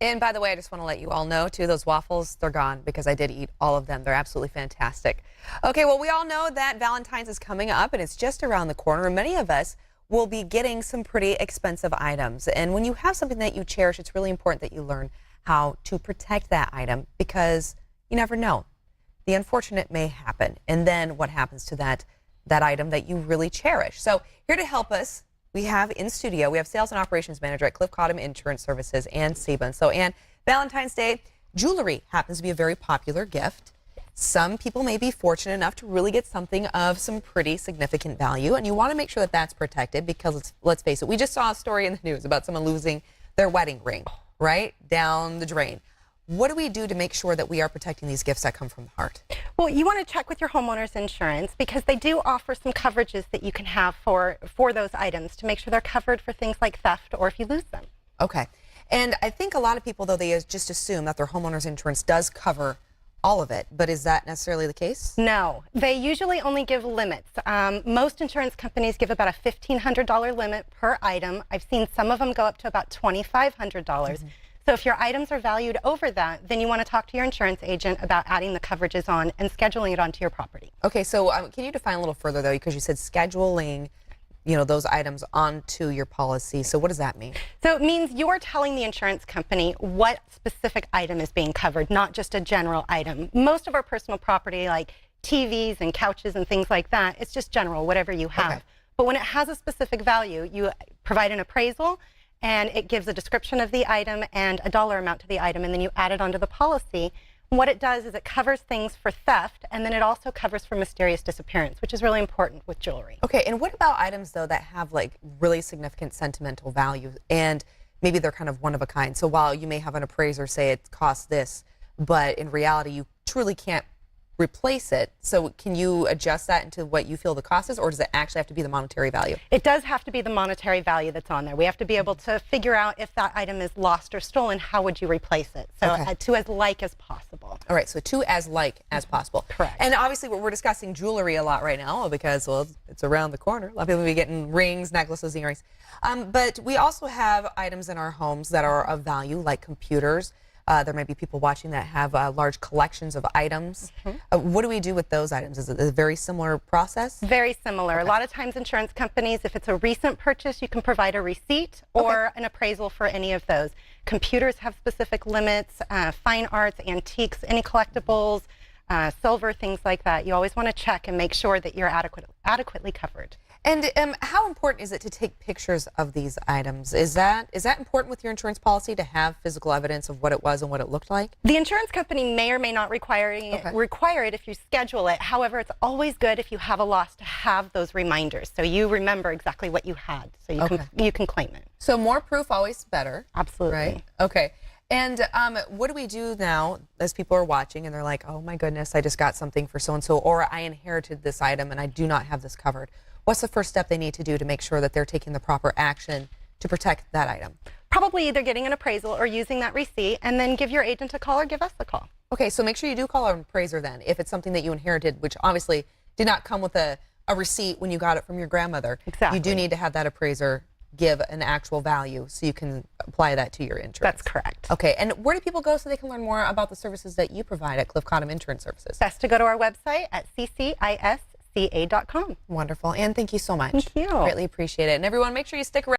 And by the way, I just want to let you all know, too, those waffles, they're gone because I did eat all of them. They're absolutely fantastic. Okay, well, we all know that Valentine's is coming up, and it's just around the corner. And many of us will be getting some pretty expensive items. And when you have something that you cherish, it's really important that you learn how to protect that item because you never know. The unfortunate may happen. And then what happens to that item that you really cherish? So here to help us, we have in studio, we have Sales and Operations Manager at Cliff Cottom Insurance Services, Ann Sieben. So Ann, Valentine's Day, jewelry happens to be a very popular gift. Some people may be fortunate enough to really get something of some pretty significant value, and you want to make sure that that's protected because, let's face it, we just saw a story in the news about someone losing their wedding ring, right, down the drain. What do we do to make sure that we are protecting these gifts that come from the heart? Well, you want to check with your homeowner's insurance because they do offer some coverages that you can have for those items to make sure they're covered for things like theft or if you lose them. Okay. And I think a lot of people, though, they just assume that their homeowner's insurance does cover all of it, but is that necessarily the case? No, they usually only give limits. Most insurance companies give about a $1,500 limit per item. I've seen some of them go up to about $2,500. So if your items are valued over that, then you want to talk to your insurance agent about adding the coverages on and scheduling it onto your property. Okay, so can you define a little further, though, because you said scheduling, you know, those items onto your policy. So what does that mean? So it means you're telling the insurance company what specific item is being covered, not just a general item. Most of our personal property, like TVs and couches and things like that, it's just general, whatever you have. Okay. But when it has a specific value, you provide an appraisal, and it gives a description of the item and a dollar amount to the item, and then you add it onto the policy. What it does is it covers things for theft, and then it also covers for mysterious disappearance, which is really important with jewelry. Okay, and what about items, though, that have like really significant sentimental value, and maybe they're kind of one of a kind? So while you may have an appraiser say it costs this, but in reality you truly can't replace it. So can you adjust that into what you feel the cost is, or does it actually have to be the monetary value? It does have to be the monetary value that's on there. We have to be able to figure out if that item is lost or stolen, how would you replace it? So to as like as possible. All right, so to as like as possible. Correct. And obviously we're discussing jewelry a lot right now because, well, it's around the corner. A lot of people will be getting rings, necklaces, earrings. But we also have items in our homes that are of value, like computers. There might be people watching that have large collections of items. What do we do with those items? Is it a very similar process? Very similar. A lot of times insurance companies, if it's a recent purchase, you can provide a receipt or an appraisal for any of those. Computers have specific limits, fine arts, antiques, any collectibles, silver, things like that. You always want to check and make sure that you're adequately covered. And how important is it to take pictures of these items? Is that important with your insurance policy to have physical evidence of what it was and what it looked like? The insurance company may or may not require it if you schedule it. However, it's always good if you have a loss to have those reminders so you remember exactly what you had so you can claim it. So more proof always better. Absolutely. Right? Okay. And what do we do now as people are watching and they're like, oh my goodness, I just got something for so-and-so, or I inherited this item and I do not have this covered? What's the first step they need to do to make sure that they're taking the proper action to protect that item? Probably either getting an appraisal or using that receipt, and then give your agent a call or give us a call. Okay, so make sure you do call an appraiser then, if it's something that you inherited, which obviously did not come with a receipt when you got it from your grandmother. Exactly. You do need to have that appraiser give an actual value so you can apply that to your insurance. That's correct. Okay, and where do people go so they can learn more about the services that you provide at Cliff Cottom Insurance Services? Best to go to our website at CCIS Sac&Co. Wonderful. Ann, thank you so much. Thank you. Greatly appreciate it. And everyone, make sure you stick around.